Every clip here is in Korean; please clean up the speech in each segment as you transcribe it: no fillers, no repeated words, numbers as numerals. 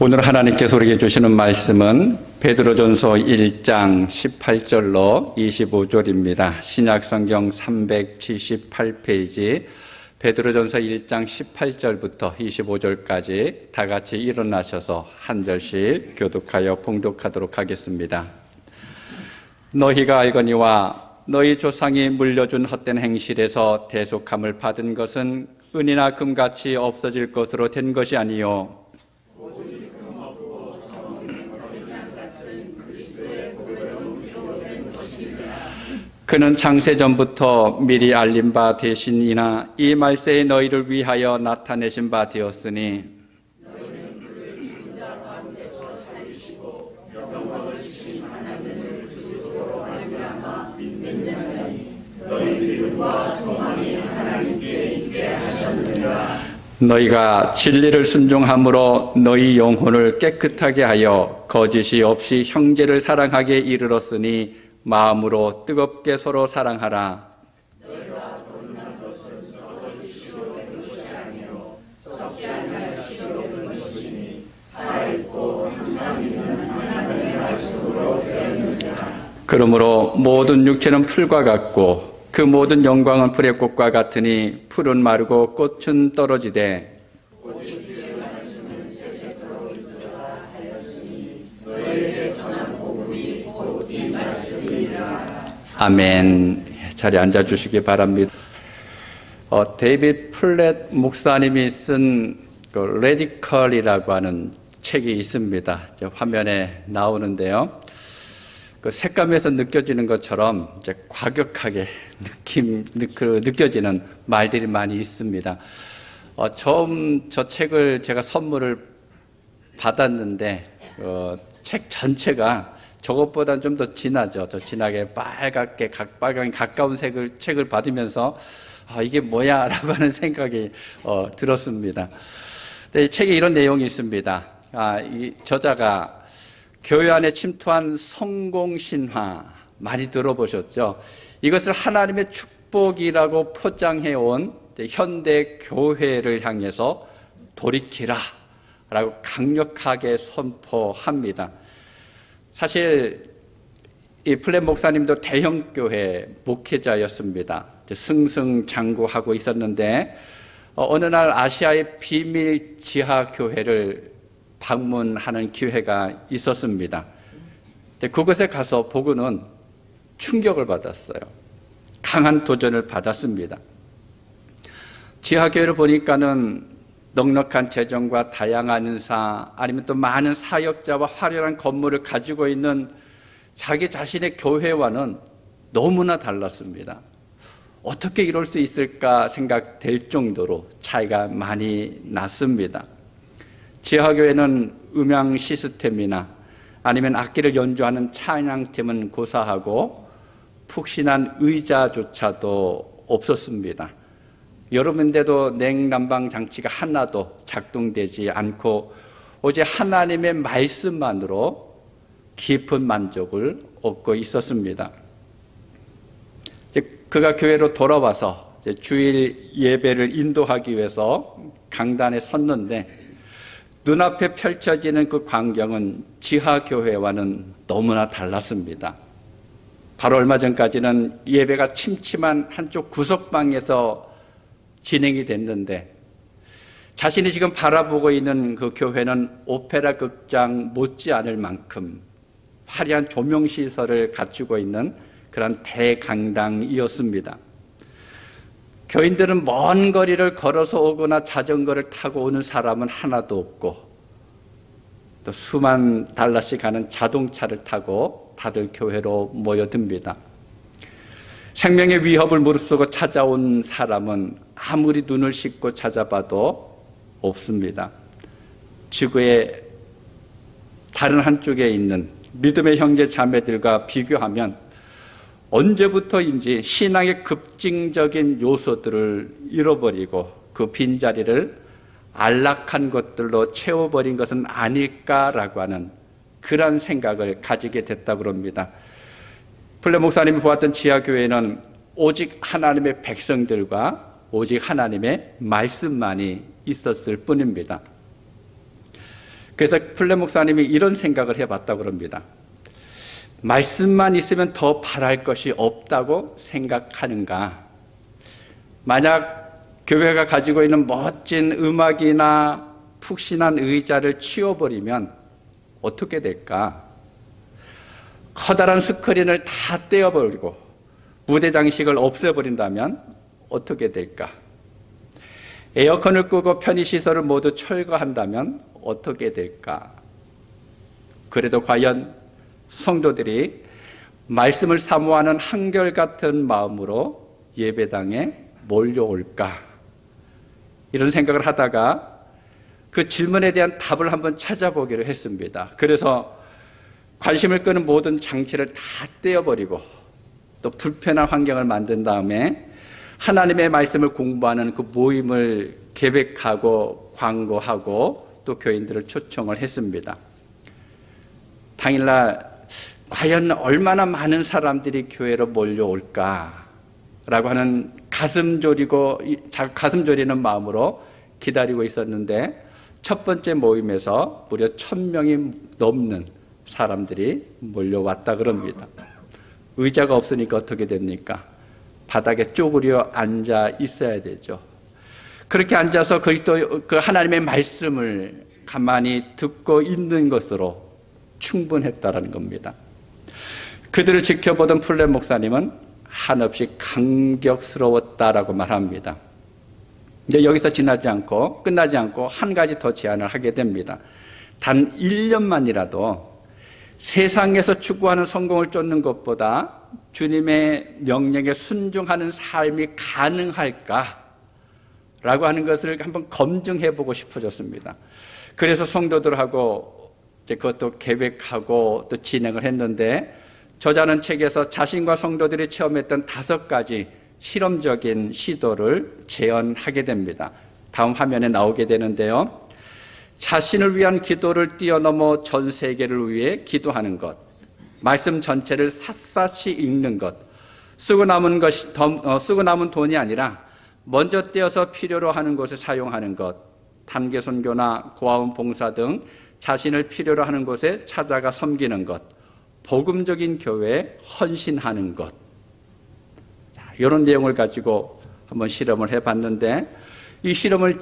오늘 하나님께서 우리에게 주시는 말씀은 베드로전서 1장 18절로 25절입니다. 신약성경 378페이지 베드로전서 1장 18절부터 25절까지 다 같이 일어나셔서 한 절씩 교독하여 봉독하도록 하겠습니다. 너희가 알거니와 너희 조상이 물려준 헛된 행실에서 대속함을 받은 것은 은이나 금같이 없어질 것으로 된 것이 아니요 그는 창세전부터 미리 알린 바 되신이나 이 말세에 너희를 위하여 나타내신 바 되었으니 너희는 그를 죽은 자 가운데서 살리시고 영광을 주신 하나님을 그리스도로 말미암아 믿는 자니 너희 믿음과 소망이 하나님께 있게 하셨느니라. 너희가 진리를 순종함으로 너희 영혼을 깨끗하게 하여 거짓이 없이 형제를 사랑하게 이르렀으니 마음으로 뜨겁게 서로 사랑하라. 너희가 거듭난 것은 썩어지시려 된 것이 아니요 썩지 아니하시려 된 것이니 살아있고 항상 있는 하나님의 말씀으로 되었느니라. 그러므로 모든 육체는 풀과 같고 그 모든 영광은 풀의 꽃과 같으니 풀은 마르고 꽃은 떨어지되 오직 주의 말씀은 세세토록 있도다 하였으니 너희에게 전한 복음이 곧 이 말씀이라. 아멘. 자리에 앉아주시기 바랍니다. 데이빗 플랫 목사님이 쓴 레디컬이라고 하는 책이 있습니다. 화면에 나오는데요. 그 색감에서 느껴지는 것처럼 이제 과격하게 느껴지는 말들이 많이 있습니다. 처음 저 책을 제가 선물을 받았는데 책 전체가 저것보다는 좀 더 진하죠. 더 진하게 빨갛게 가까운 책을 받으면서 이게 뭐야? 라고 하는 생각이 들었습니다. 근데 이 책에 이런 내용이 있습니다. 이 저자가 교회 안에 침투한 성공신화 많이 들어보셨죠? 이것을 하나님의 축복이라고 포장해온 현대 교회를 향해서 돌이키라 라고 강력하게 선포합니다. 사실 이 플랫 목사님도 대형교회 목회자였습니다. 승승장구하고 있었는데 어느 날 아시아의 비밀 지하교회를 방문하는 기회가 있었습니다. 그곳에 가서 보고는 충격을 받았어요. 강한 도전을 받았습니다. 지하교회를 보니까는 넉넉한 재정과 다양한 은사, 아니면 또 많은 사역자와 화려한 건물을 가지고 있는 자기 자신의 교회와는 너무나 달랐습니다. 어떻게 이럴 수 있을까 생각될 정도로 차이가 많이 났습니다. 지하교회는 음향 시스템이나 아니면 악기를 연주하는 찬양팀은 고사하고 푹신한 의자조차도 없었습니다. 여름인데도 냉난방 장치가 하나도 작동되지 않고 오직 하나님의 말씀만으로 깊은 만족을 얻고 있었습니다. 그가 교회로 돌아와서 주일 예배를 인도하기 위해서 강단에 섰는데 눈앞에 펼쳐지는 그 광경은 지하교회와는 너무나 달랐습니다. 바로 얼마 전까지는 예배가 침침한 한쪽 구석방에서 진행이 됐는데 자신이 지금 바라보고 있는 그 교회는 오페라 극장 못지않을 만큼 화려한 조명시설을 갖추고 있는 그런 대강당이었습니다. 교인들은 먼 거리를 걸어서 오거나 자전거를 타고 오는 사람은 하나도 없고 또 수만 달러씩 하는 자동차를 타고 다들 교회로 모여듭니다. 생명의 위협을 무릅쓰고 찾아온 사람은 아무리 눈을 씻고 찾아봐도 없습니다. 지구의 다른 한쪽에 있는 믿음의 형제 자매들과 비교하면 언제부터인지 신앙의 급징적인 요소들을 잃어버리고 그 빈자리를 안락한 것들로 채워버린 것은 아닐까라고 하는 그런 생각을 가지게 됐다고 합니다. 플랫 목사님이 보았던 지하교회는 오직 하나님의 백성들과 오직 하나님의 말씀만이 있었을 뿐입니다. 그래서 플레 목사님이 이런 생각을 해봤다고 그럽니다. 말씀만 있으면 더 바랄 것이 없다고 생각하는가? 만약 교회가 가지고 있는 멋진 음악이나 푹신한 의자를 치워버리면 어떻게 될까? 커다란 스크린을 다 떼어버리고 무대 장식을 없애버린다면 어떻게 될까? 에어컨을 끄고 편의시설을 모두 철거한다면 어떻게 될까? 그래도 과연 성도들이 말씀을 사모하는 한결같은 마음으로 예배당에 몰려올까? 이런 생각을 하다가 그 질문에 대한 답을 한번 찾아보기로 했습니다. 그래서 관심을 끄는 모든 장치를 다 떼어버리고 또 불편한 환경을 만든 다음에 하나님의 말씀을 공부하는 그 모임을 계획하고 광고하고 또 교인들을 초청을 했습니다. 당일날 과연 얼마나 많은 사람들이 교회로 몰려올까라고 하는 가슴 졸이는 마음으로 기다리고 있었는데 첫 번째 모임에서 무려 1,000명이 넘는 사람들이 몰려왔다 그럽니다. 의자가 없으니까 어떻게 됩니까? 바닥에 쪼그려 앉아 있어야 되죠. 그렇게 앉아서 그 하나님의 말씀을 가만히 듣고 있는 것으로 충분했다라는 겁니다. 그들을 지켜보던 플레 목사님은 한없이 감격스러웠다라고 말합니다. 근데 여기서 끝나지 않고 한 가지 더 제안을 하게 됩니다. 단 1년만이라도 세상에서 추구하는 성공을 쫓는 것보다 주님의 명령에 순종하는 삶이 가능할까? 라고 하는 것을 한번 검증해 보고 싶어졌습니다. 그래서 성도들하고 그것도 계획하고 또 진행을 했는데 저자는 책에서 자신과 성도들이 체험했던 5가지 실험적인 시도를 재현하게 됩니다. 다음 화면에 나오게 되는데요. 자신을 위한 기도를 뛰어넘어 전 세계를 위해 기도하는 것, 말씀 전체를 샅샅이 읽는 것, 쓰고 남은 돈이 아니라 먼저 떼어서 필요로 하는 곳에 사용하는 것, 단계 선교나 고아원 봉사 등 자신을 필요로 하는 곳에 찾아가 섬기는 것, 복음적인 교회에 헌신하는 것. 이런 내용을 가지고 한번 실험을 해봤는데 이 실험을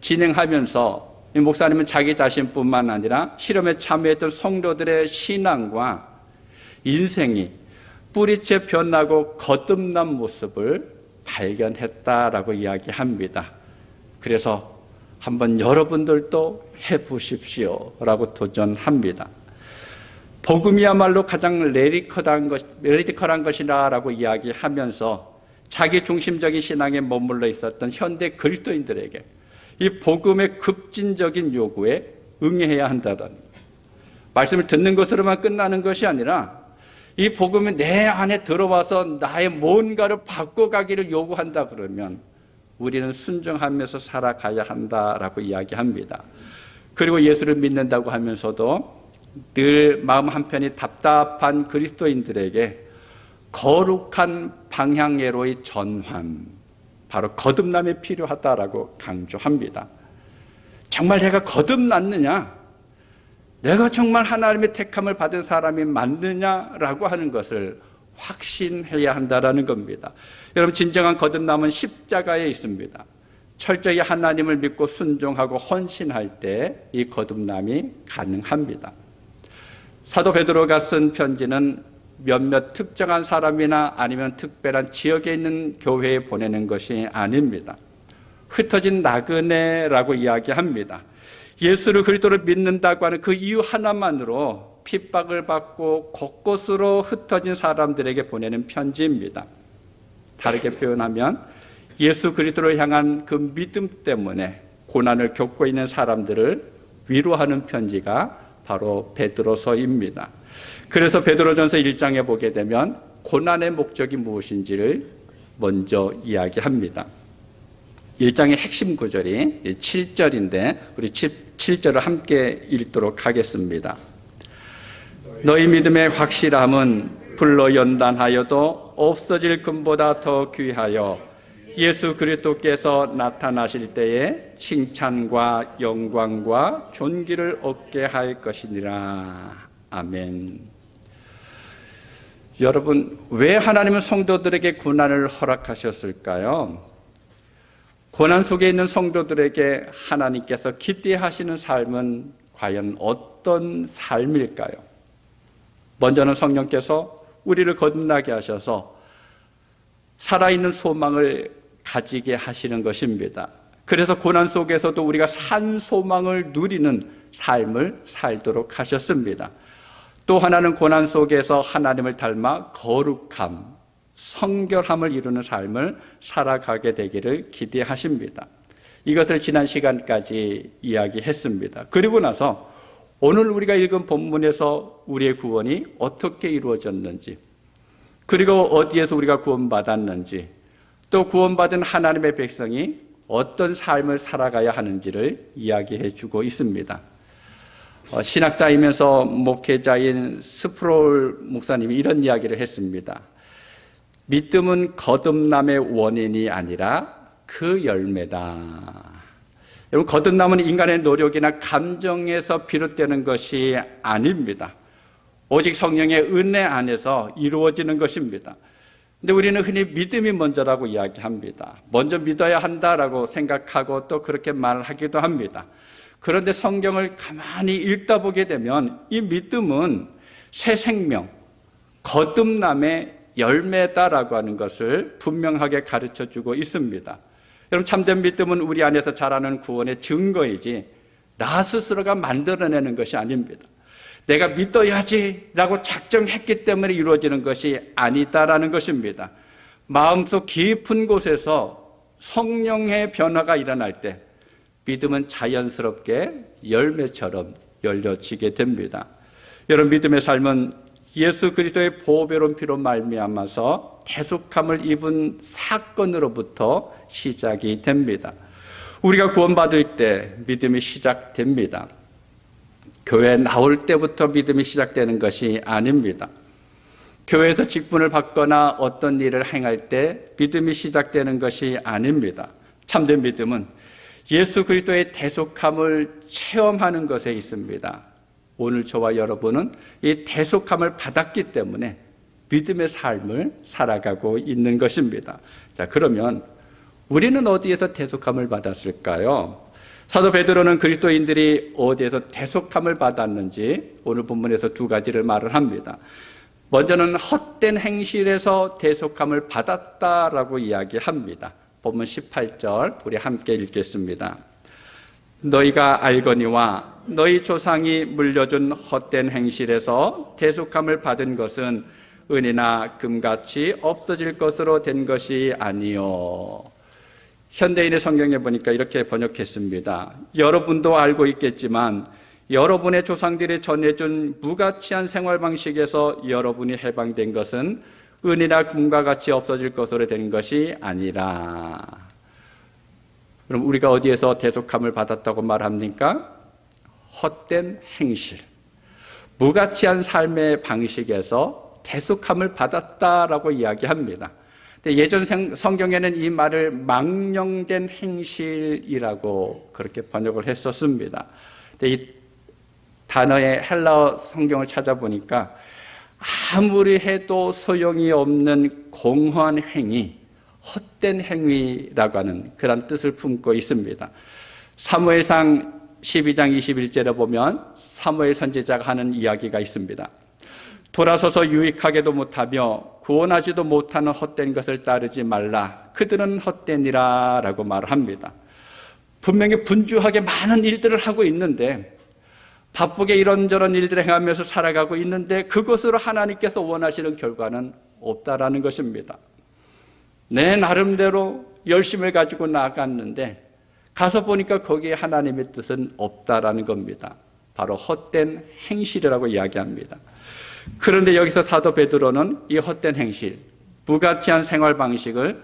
진행하면서 이 목사님은 자기 자신뿐만 아니라 실험에 참여했던 성도들의 신앙과 인생이 뿌리째 변하고 거듭난 모습을 발견했다라고 이야기합니다. 그래서 한번 여러분들도 해보십시오 라고 도전합니다. 복음이야말로 가장 레디컬한 것이라고 이야기하면서 자기 중심적인 신앙에 머물러 있었던 현대 그리스도인들에게 이 복음의 급진적인 요구에 응해야 한다는 거예요. 말씀을 듣는 것으로만 끝나는 것이 아니라 이 복음이 내 안에 들어와서 나의 뭔가를 바꿔가기를 요구한다 그러면 우리는 순종하면서 살아가야 한다라고 이야기합니다. 그리고 예수를 믿는다고 하면서도 늘 마음 한편이 답답한 그리스도인들에게 거룩한 방향으로의 전환, 바로 거듭남이 필요하다라고 강조합니다. 정말 내가 거듭났느냐? 내가 정말 하나님의 택함을 받은 사람이 맞느냐라고 하는 것을 확신해야 한다라는 겁니다. 여러분, 진정한 거듭남은 십자가에 있습니다. 철저히 하나님을 믿고 순종하고 헌신할 때 이 거듭남이 가능합니다. 사도 베드로가 쓴 편지는 몇몇 특정한 사람이나 아니면 특별한 지역에 있는 교회에 보내는 것이 아닙니다. 흩어진 나그네라고 이야기합니다. 예수를 그리스도를 믿는다고 하는 그 이유 하나만으로 핍박을 받고 곳곳으로 흩어진 사람들에게 보내는 편지입니다. 다르게 표현하면 예수 그리스도를 향한 그 믿음 때문에 고난을 겪고 있는 사람들을 위로하는 편지가 바로 베드로서입니다. 그래서 베드로전서 1장에 보게 되면 고난의 목적이 무엇인지를 먼저 이야기합니다. 1장의 핵심 구절이 7절인데 우리 7절을 함께 읽도록 하겠습니다. 너희 믿음의 확실함은 불로 연단하여도 없어질 금보다 더 귀하여 예수 그리스도께서 나타나실 때에 칭찬과 영광과 존귀를 얻게 할 것이니라. 아멘. 여러분, 왜 하나님은 성도들에게 고난을 허락하셨을까요? 고난 속에 있는 성도들에게 하나님께서 기대하시는 삶은 과연 어떤 삶일까요? 먼저는 성령께서 우리를 거듭나게 하셔서 살아있는 소망을 가지게 하시는 것입니다. 그래서 고난 속에서도 우리가 산 소망을 누리는 삶을 살도록 하셨습니다. 또 하나는 고난 속에서 하나님을 닮아 거룩함, 성결함을 이루는 삶을 살아가게 되기를 기대하십니다. 이것을 지난 시간까지 이야기했습니다. 그리고 나서 오늘 우리가 읽은 본문에서 우리의 구원이 어떻게 이루어졌는지, 그리고 어디에서 우리가 구원받았는지, 또 구원받은 하나님의 백성이 어떤 삶을 살아가야 하는지를 이야기해 주고 있습니다. 신학자이면서 목회자인 스프롤 목사님이 이런 이야기를 했습니다. 믿음은 거듭남의 원인이 아니라 그 열매다. 여러분, 거듭남은 인간의 노력이나 감정에서 비롯되는 것이 아닙니다. 오직 성령의 은혜 안에서 이루어지는 것입니다. 근데 우리는 흔히 믿음이 먼저라고 이야기합니다. 먼저 믿어야 한다라고 생각하고 또 그렇게 말하기도 합니다. 그런데 성경을 가만히 읽다 보게 되면 이 믿음은 새 생명, 거듭남의 열매다라고 하는 것을 분명하게 가르쳐주고 있습니다. 여러분, 참된 믿음은 우리 안에서 자라는 구원의 증거이지 나 스스로가 만들어내는 것이 아닙니다. 내가 믿어야지라고 작정했기 때문에 이루어지는 것이 아니다라는 것입니다. 마음속 깊은 곳에서 성령의 변화가 일어날 때 믿음은 자연스럽게 열매처럼 열려지게 됩니다. 여러분, 믿음의 삶은 예수 그리스도의 보배로운 피로 말미암아서 대속함을 입은 사건으로부터 시작이 됩니다. 우리가 구원받을 때 믿음이 시작됩니다. 교회에 나올 때부터 믿음이 시작되는 것이 아닙니다. 교회에서 직분을 받거나 어떤 일을 행할 때 믿음이 시작되는 것이 아닙니다. 참된 믿음은 예수 그리스도의 대속함을 체험하는 것에 있습니다. 오늘 저와 여러분은 이 대속함을 받았기 때문에 믿음의 삶을 살아가고 있는 것입니다. 자, 그러면 우리는 어디에서 대속함을 받았을까요? 사도 베드로는 그리스도인들이 어디에서 대속함을 받았는지 오늘 본문에서 두 가지를 말을 합니다. 먼저는 헛된 행실에서 대속함을 받았다라고 이야기합니다. 본문 18절 우리 함께 읽겠습니다. 너희가 알거니와 너희 조상이 물려준 헛된 행실에서 대속함을 받은 것은 은이나 금같이 없어질 것으로 된 것이 아니요. 현대인의 성경에 보니까 이렇게 번역했습니다. 여러분도 알고 있겠지만 여러분의 조상들이 전해준 무가치한 생활 방식에서 여러분이 해방된 것은 은이나 금과 같이 없어질 것으로 된 것이 아니라. 그럼 우리가 어디에서 대속함을 받았다고 말합니까? 헛된 행실, 무가치한 삶의 방식에서 대속함을 받았다라고 이야기합니다. 예전 성경에는 이 말을 망령된 행실이라고 그렇게 번역을 했었습니다. 이 단어의 헬라어 성경을 찾아보니까 아무리 해도 소용이 없는 공허한 행위, 헛된 행위라고 하는 그런 뜻을 품고 있습니다. 사무엘상 12장 21절에 보면 사무엘 선지자가 하는 이야기가 있습니다. 돌아서서 유익하게도 못하며 구원하지도 못하는 헛된 것을 따르지 말라. 그들은 헛되니라 라고 말합니다. 분명히 분주하게 많은 일들을 하고 있는데, 바쁘게 이런저런 일들을 행하면서 살아가고 있는데 그것으로 하나님께서 원하시는 결과는 없다라는 것입니다. 내 나름대로 열심을 가지고 나갔는데 가서 보니까 거기에 하나님의 뜻은 없다라는 겁니다. 바로 헛된 행실이라고 이야기합니다. 그런데 여기서 사도 베드로는 이 헛된 행실, 무가치한 생활 방식을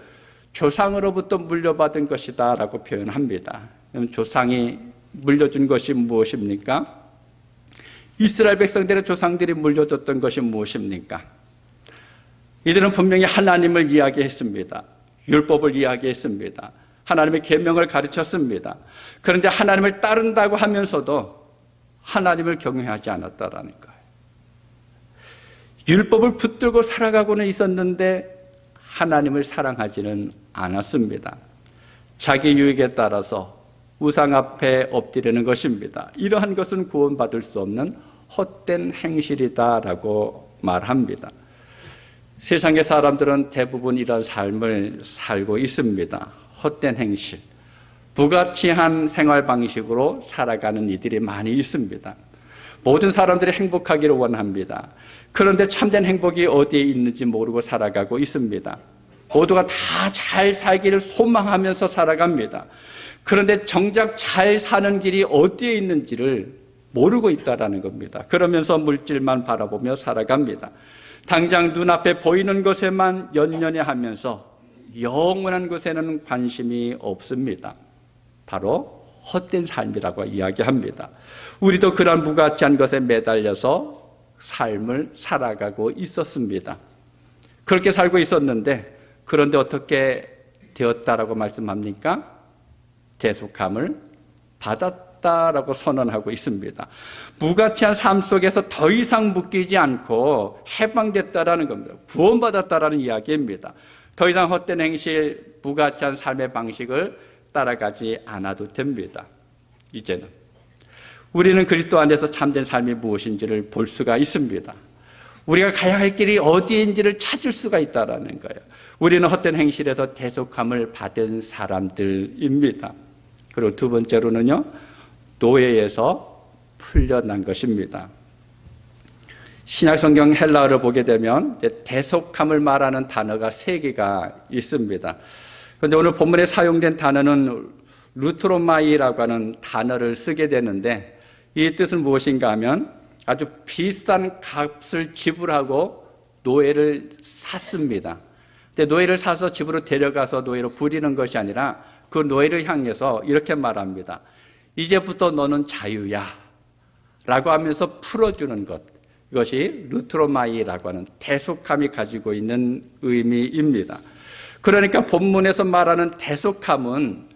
조상으로부터 물려받은 것이다 라고 표현합니다. 그럼 조상이 물려준 것이 무엇입니까? 이스라엘 백성들의 조상들이 물려줬던 것이 무엇입니까? 이들은 분명히 하나님을 이야기했습니다. 율법을 이야기했습니다. 하나님의 계명을 가르쳤습니다. 그런데 하나님을 따른다고 하면서도 하나님을 경외하지 않았다라는 거예요. 율법을 붙들고 살아가고는 있었는데 하나님을 사랑하지는 않았습니다. 자기 유익에 따라서 우상 앞에 엎드리는 것입니다. 이러한 것은 구원받을 수 없는 헛된 행실이다라고 말합니다. 세상의 사람들은 대부분 이런 삶을 살고 있습니다. 헛된 행실, 부가치한 생활 방식으로 살아가는 이들이 많이 있습니다. 모든 사람들이 행복하기를 원합니다. 그런데 참된 행복이 어디에 있는지 모르고 살아가고 있습니다. 모두가 다 잘 살기를 소망하면서 살아갑니다. 그런데 정작 잘 사는 길이 어디에 있는지를 모르고 있다는 겁니다. 그러면서 물질만 바라보며 살아갑니다. 당장 눈앞에 보이는 것에만 연연해하면서 영원한 것에는 관심이 없습니다. 바로 헛된 삶이라고 이야기합니다. 우리도 그런 무가치한 것에 매달려서 삶을 살아가고 있었습니다. 그렇게 살고 있었는데 그런데 어떻게 되었다라고 말씀합니까? 대속함을 받았다라고 선언하고 있습니다. 무가치한 삶 속에서 더 이상 묶이지 않고 해방됐다라는 겁니다. 구원받았다라는 이야기입니다. 더 이상 헛된 행실, 무가치한 삶의 방식을 따라가지 않아도 됩니다. 이제는 우리는 그리스도 안에서 참된 삶이 무엇인지를 볼 수가 있습니다. 우리가 가야 할 길이 어디인지를 찾을 수가 있다는 거예요. 우리는 헛된 행실에서 대속함을 받은 사람들입니다. 그리고 두 번째로는요, 노예에서 풀려난 것입니다. 신약성경 헬라어를 보게 되면 대속함을 말하는 단어가 3개가 있습니다. 그런데 오늘 본문에 사용된 단어는 루트로마이라고 하는 단어를 쓰게 되는데 이 뜻은 무엇인가 하면 아주 비싼 값을 지불하고 노예를 샀습니다. 근데 노예를 사서 집으로 데려가서 노예로 부리는 것이 아니라 그 노예를 향해서 이렇게 말합니다. 이제부터 너는 자유야 라고 하면서 풀어주는 것, 이것이 루트로마이라고 하는 대속함이 가지고 있는 의미입니다. 그러니까 본문에서 말하는 대속함은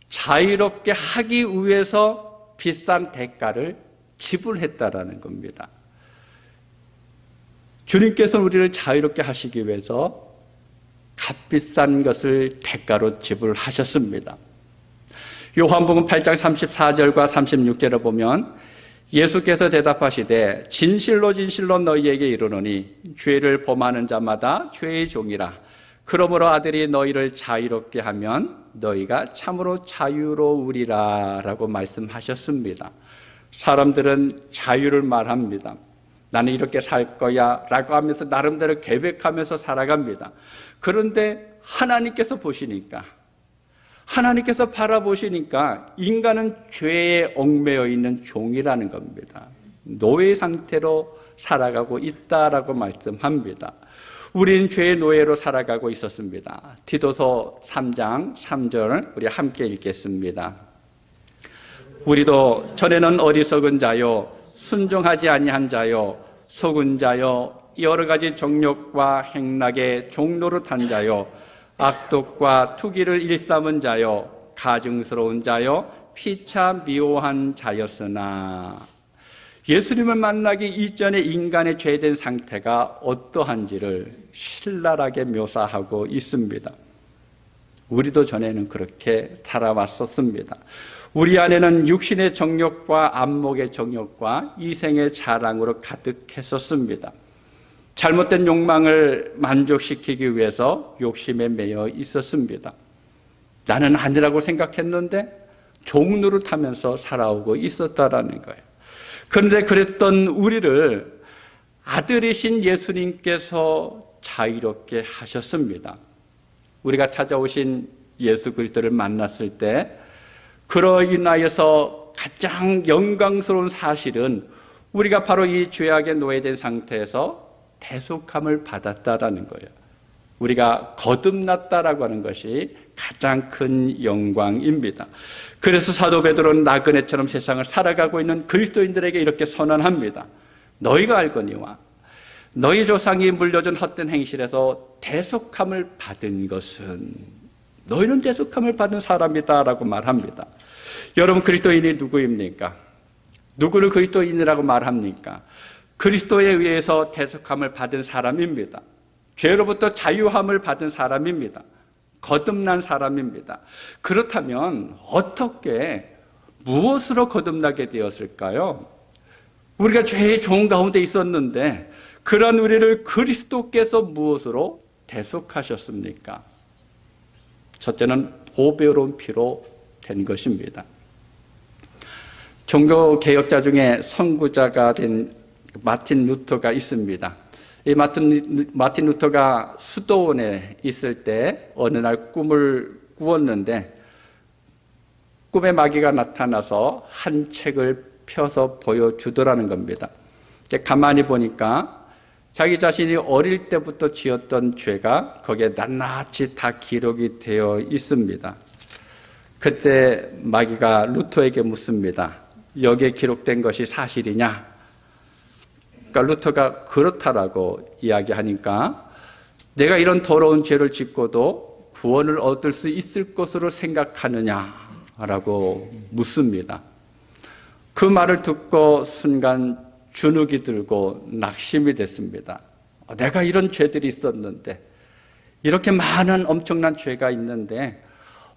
자유롭게 하기 위해서 비싼 대가를 지불했다라는 겁니다. 주님께서는 우리를 자유롭게 하시기 위해서 값비싼 것을 대가로 지불하셨습니다. 요한복음 8장 34절과 36절을 보면 예수께서 대답하시되 진실로 진실로 너희에게 이르노니 죄를 범하는 자마다 죄의 종이라. 그러므로 아들이 너희를 자유롭게 하면 너희가 참으로 자유로우리라 라고 말씀하셨습니다. 사람들은 자유를 말합니다. 나는 이렇게 살 거야 라고 하면서 나름대로 계획하면서 살아갑니다. 그런데 하나님께서 보시니까, 하나님께서 바라보시니까 인간은 죄에 얽매여 있는 종이라는 겁니다. 노예 상태로 살아가고 있다라고 말씀합니다. 우리는 죄의 노예로 살아가고 있었습니다. 디도서 3장 3절 우리 함께 읽겠습니다. 우리도 전에는 어리석은 자요 순종하지 아니한 자요 속은 자요 여러 가지 정욕과 행락의 종노릇한 자요 악독과 투기를 일삼은 자요 가증스러운 자요 피차 미워한 자였으나 예수님을 만나기 이전에 인간의 죄된 상태가 어떠한지를 신랄하게 묘사하고 있습니다. 우리도 전에는 그렇게 살아왔었습니다. 우리 안에는 육신의 정욕과 안목의 정욕과 이생의 자랑으로 가득했었습니다. 잘못된 욕망을 만족시키기 위해서 욕심에 매여 있었습니다. 나는 아니라고 생각했는데 종노릇하면서 살아오고 있었다라는 거예요. 그런데 그랬던 우리를 아들이신 예수님께서 자유롭게 하셨습니다. 우리가 찾아오신 예수 그리스도를 만났을 때 그로 인하여서 가장 영광스러운 사실은 우리가 바로 이 죄악에 노예된 상태에서 대속함을 받았다라는 거예요. 우리가 거듭났다라고 하는 것이 가장 큰 영광입니다. 그래서 사도 베드로는 나그네처럼 세상을 살아가고 있는 그리스도인들에게 이렇게 선언합니다. 너희가 알거니와 너희 조상이 물려준 헛된 행실에서 대속함을 받은 것은 너희는 대속함을 받은 사람이다 라고 말합니다. 여러분, 그리스도인이 누구입니까? 누구를 그리스도인이라고 말합니까? 그리스도에 의해서 대속함을 받은 사람입니다. 죄로부터 자유함을 받은 사람입니다. 거듭난 사람입니다. 그렇다면 어떻게, 무엇으로 거듭나게 되었을까요? 우리가 죄의 종은 가운데 있었는데 그런 우리를 그리스도께서 무엇으로 대속하셨습니까? 첫째는 보배로운 피로 된 것입니다. 종교개혁자 중에 선구자가 된 마틴 루터가 있습니다. 이 마틴 루터가 수도원에 있을 때 어느 날 꿈을 꾸었는데 꿈에 마귀가 나타나서 한 책을 펴서 보여주더라는 겁니다. 이제 가만히 보니까 자기 자신이 어릴 때부터 지었던 죄가 거기에 낱낱이 다 기록이 되어 있습니다. 그때 마귀가 루터에게 묻습니다. 여기에 기록된 것이 사실이냐? 그러니까 루터가 그렇다라고 이야기하니까 내가 이런 더러운 죄를 짓고도 구원을 얻을 수 있을 것으로 생각하느냐라고 묻습니다. 그 말을 듣고 순간 주눅이 들고 낙심이 됐습니다. 내가 이런 죄들이 있었는데, 이렇게 많은 엄청난 죄가 있는데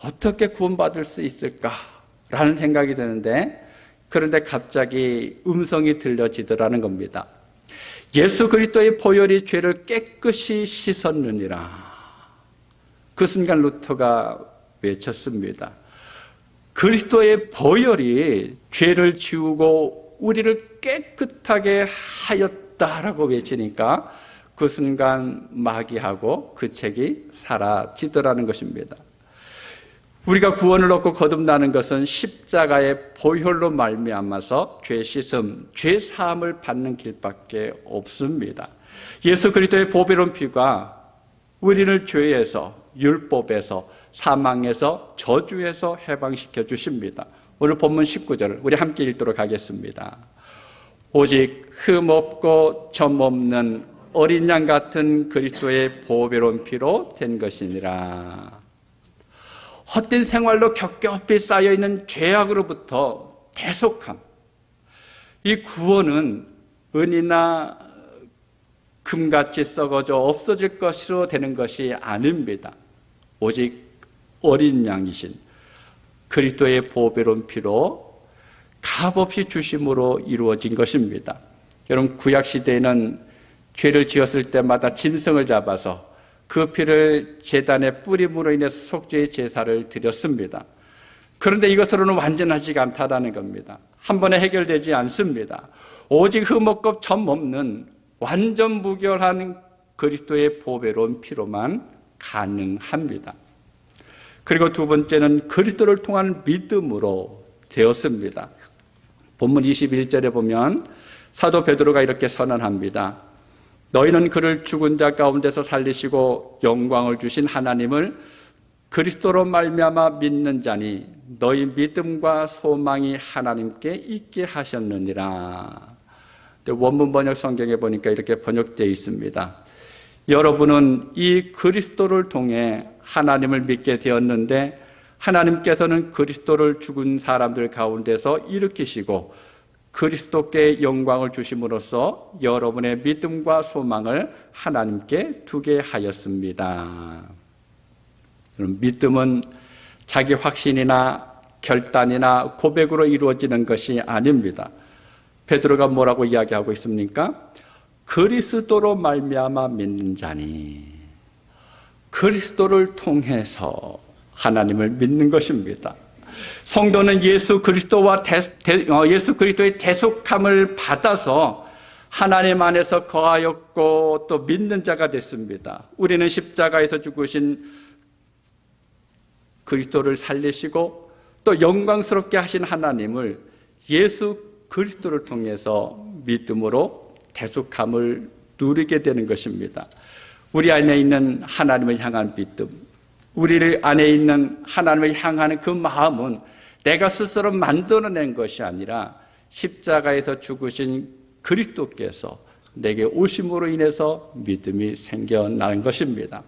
어떻게 구원받을 수 있을까라는 생각이 드는데, 그런데 갑자기 음성이 들려지더라는 겁니다. 예수 그리스도의 보혈이 죄를 깨끗이 씻었느니라. 그 순간 루터가 외쳤습니다. 그리스도의 보혈이 죄를 지우고 우리를 깨끗하게 하였다라고 외치니까 그 순간 마귀하고 그 책이 사라지더라는 것입니다. 우리가 구원을 얻고 거듭나는 것은 십자가의 보혈로 말미암아서 죄 씻음, 죄 사함을 받는 길밖에 없습니다. 예수 그리스도의 보배로운 피가 우리를 죄에서, 율법에서, 사망에서, 저주에서 해방시켜 주십니다. 오늘 본문 19절을 우리 함께 읽도록 하겠습니다. 오직 흠 없고 점 없는 어린 양 같은 그리스도의 보배로운 피로 된 것이니라. 헛된 생활로 겹겹이 쌓여있는 죄악으로부터 대속함, 이 구원은 은이나 금같이 썩어져 없어질 것으로 되는 것이 아닙니다. 오직 어린 양이신 그리스도의 보배로운 피로 값없이 주심으로 이루어진 것입니다. 여러분, 구약시대에는 죄를 지었을 때마다 짐승을 잡아서 그 피를 제단에 뿌림으로 인해서 속죄의 제사를 드렸습니다. 그런데 이것으로는 완전하지가 않다라는 겁니다. 한 번에 해결되지 않습니다. 오직 흠없고 점 없는 완전 무결한 그리스도의 보배로운 피로만 가능합니다. 그리고 두 번째는 그리스도를 통한 믿음으로 되었습니다. 본문 21절에 보면 사도 베드로가 이렇게 선언합니다. 너희는 그를 죽은 자 가운데서 살리시고 영광을 주신 하나님을 그리스도로 말미암아 믿는 자니 너희 믿음과 소망이 하나님께 있게 하셨느니라. 원문 번역 성경에 보니까 이렇게 번역되어 있습니다. 여러분은 이 그리스도를 통해 하나님을 믿게 되었는데 하나님께서는 그리스도를 죽은 사람들 가운데서 일으키시고 그리스도께 영광을 주심으로써 여러분의 믿음과 소망을 하나님께 두게 하였습니다. 믿음은 자기 확신이나 결단이나 고백으로 이루어지는 것이 아닙니다. 베드로가 뭐라고 이야기하고 있습니까? 그리스도로 말미암아 믿는 자니, 그리스도를 통해서 하나님을 믿는 것입니다. 성도는 예수 그리스도의 대속함을 받아서 하나님 안에서 거하였고 또 믿는 자가 됐습니다. 우리는 십자가에서 죽으신 그리스도를 살리시고 또 영광스럽게 하신 하나님을 예수 그리스도를 통해서 믿음으로 대속함을 누리게 되는 것입니다. 우리 안에 있는 하나님을 향한 믿음, 우리 안에 있는 하나님을 향하는 그 마음은 내가 스스로 만들어낸 것이 아니라 십자가에서 죽으신 그리스도께서 내게 오심으로 인해서 믿음이 생겨난 것입니다.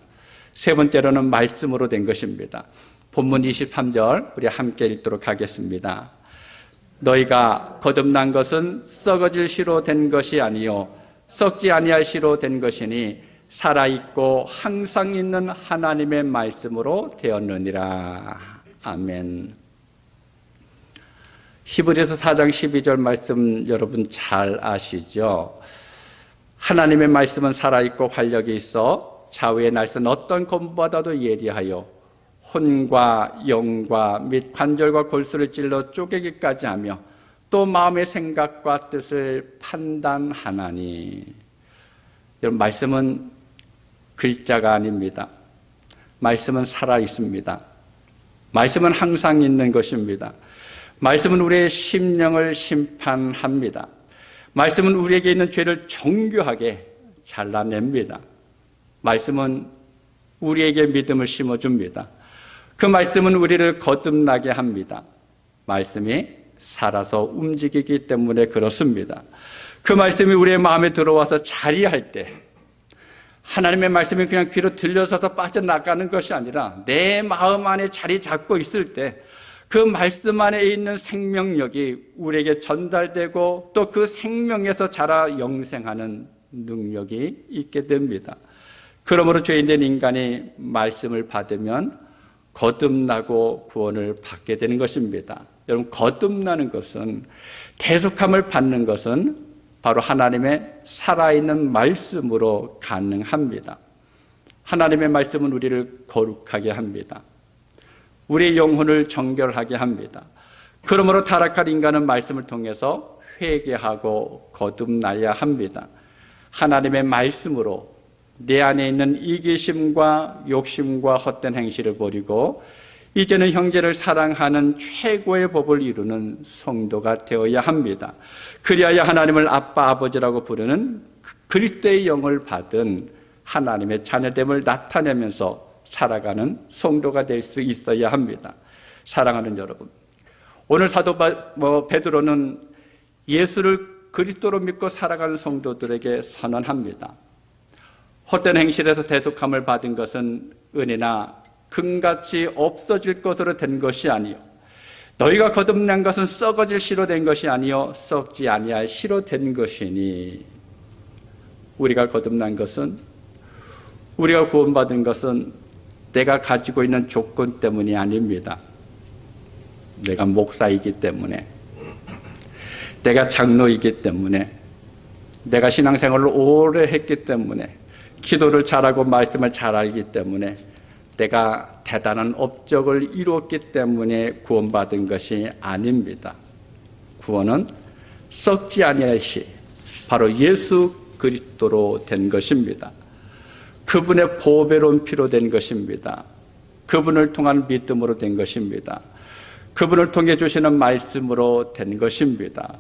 세 번째로는 말씀으로 된 것입니다. 본문 23절 우리 함께 읽도록 하겠습니다. 너희가 거듭난 것은 썩어질 씨로 된 것이 아니요 썩지 아니할 씨로 된 것이니 살아있고 항상 있는 하나님의 말씀으로 되었느니라. 아멘. 히브리서 4장 12절 말씀 여러분 잘 아시죠? 하나님의 말씀은 살아있고 활력이 있어 좌우의 날선 어떤 검보다도 예리하여 혼과 영과 및 관절과 골수를 찔러 쪼개기까지 하며 또 마음의 생각과 뜻을 판단하나니. 여러분, 말씀은 글자가 아닙니다. 말씀은 살아있습니다. 말씀은 항상 있는 것입니다. 말씀은 우리의 심령을 심판합니다. 말씀은 우리에게 있는 죄를 정교하게 잘라냅니다. 말씀은 우리에게 믿음을 심어줍니다. 그 말씀은 우리를 거듭나게 합니다. 말씀이 살아서 움직이기 때문에 그렇습니다. 그 말씀이 우리의 마음에 들어와서 자리할 때 하나님의 말씀이 그냥 귀로 들려서서 빠져나가는 것이 아니라 내 마음 안에 자리 잡고 있을 때 그 말씀 안에 있는 생명력이 우리에게 전달되고 또 그 생명에서 자라 영생하는 능력이 있게 됩니다. 그러므로 죄인된 인간이 말씀을 받으면 거듭나고 구원을 받게 되는 것입니다. 여러분, 거듭나는 것은, 계속함을 받는 것은 바로 하나님의 살아있는 말씀으로 가능합니다. 하나님의 말씀은 우리를 거룩하게 합니다. 우리의 영혼을 정결하게 합니다. 그러므로 타락한 인간은 말씀을 통해서 회개하고 거듭나야 합니다. 하나님의 말씀으로 내 안에 있는 이기심과 욕심과 헛된 행실을 버리고 이제는 형제를 사랑하는 최고의 법을 이루는 성도가 되어야 합니다. 그리하여 하나님을 아빠, 아버지라고 부르는 그리스도의 영을 받은 하나님의 자녀됨을 나타내면서 살아가는 성도가 될 수 있어야 합니다. 사랑하는 여러분, 오늘 사도 베드로는 예수를 그리스도로 믿고 살아가는 성도들에게 선언합니다. 헛된 행실에서 대속함을 받은 것은 은혜나 금같이 없어질 것으로 된 것이 아니요 너희가 거듭난 것은 썩어질 씨로 된 것이 아니요 썩지 아니할 씨로 된 것이니. 우리가 거듭난 것은, 우리가 구원받은 것은 내가 가지고 있는 조건 때문이 아닙니다. 내가 목사이기 때문에, 내가 장로이기 때문에, 내가 신앙생활을 오래 했기 때문에, 기도를 잘하고 말씀을 잘 알기 때문에, 내가 대단한 업적을 이루었기 때문에 구원받은 것이 아닙니다. 구원은 썩지 아니할 씨, 바로 예수 그리스도로 된 것입니다. 그분의 보배로운 피로 된 것입니다. 그분을 통한 믿음으로 된 것입니다. 그분을 통해 주시는 말씀으로 된 것입니다.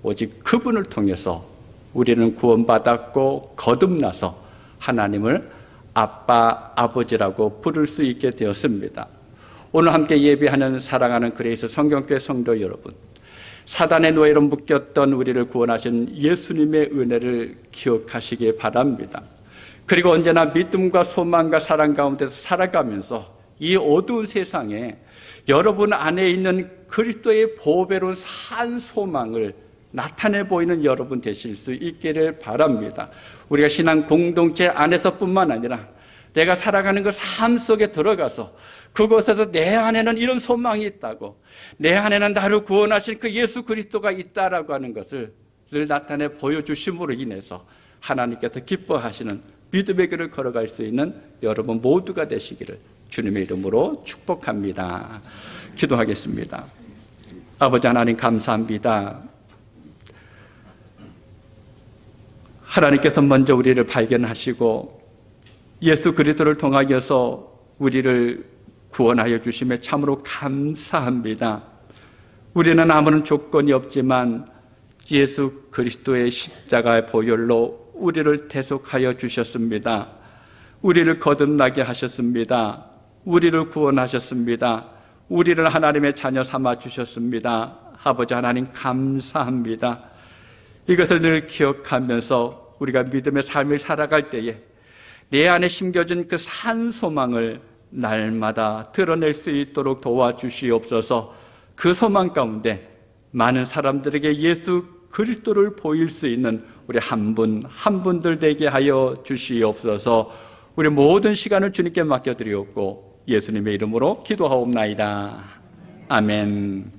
오직 그분을 통해서 우리는 구원받았고 거듭나서 하나님을 아빠, 아버지라고 부를 수 있게 되었습니다. 오늘 함께 예배하는 사랑하는 그레이스 성경교회 성도 여러분, 사단의 노예로 묶였던 우리를 구원하신 예수님의 은혜를 기억하시기 바랍니다. 그리고 언제나 믿음과 소망과 사랑 가운데서 살아가면서 이 어두운 세상에 여러분 안에 있는 그리스도의 보배로운 산 소망을 나타내 보이는 여러분 되실 수 있기를 바랍니다. 우리가 신앙 공동체 안에서뿐만 아니라 내가 살아가는 그 삶 속에 들어가서 그곳에서 내 안에는 이런 소망이 있다고, 내 안에는 나를 구원하실 그 예수 그리스도가 있다라고 하는 것을 늘 나타내 보여주심으로 인해서 하나님께서 기뻐하시는 믿음의 길을 걸어갈 수 있는 여러분 모두가 되시기를 주님의 이름으로 축복합니다. 기도하겠습니다. 아버지 하나님, 감사합니다. 하나님께서 먼저 우리를 발견하시고 예수 그리스도를 통하여서 우리를 구원하여 주심에 참으로 감사합니다. 우리는 아무런 조건이 없지만 예수 그리스도의 십자가의 보혈로 우리를 대속하여 주셨습니다. 우리를 거듭나게 하셨습니다. 우리를 구원하셨습니다. 우리를 하나님의 자녀 삼아 주셨습니다. 아버지 하나님, 감사합니다. 이것을 늘 기억하면서 우리가 믿음의 삶을 살아갈 때에 내 안에 심겨진 그 산 소망을 날마다 드러낼 수 있도록 도와주시옵소서. 그 소망 가운데 많은 사람들에게 예수 그리스도를 보일 수 있는 우리 한 분 한 분들 되게 하여 주시옵소서. 우리 모든 시간을 주님께 맡겨드리옵고 예수님의 이름으로 기도하옵나이다. 아멘.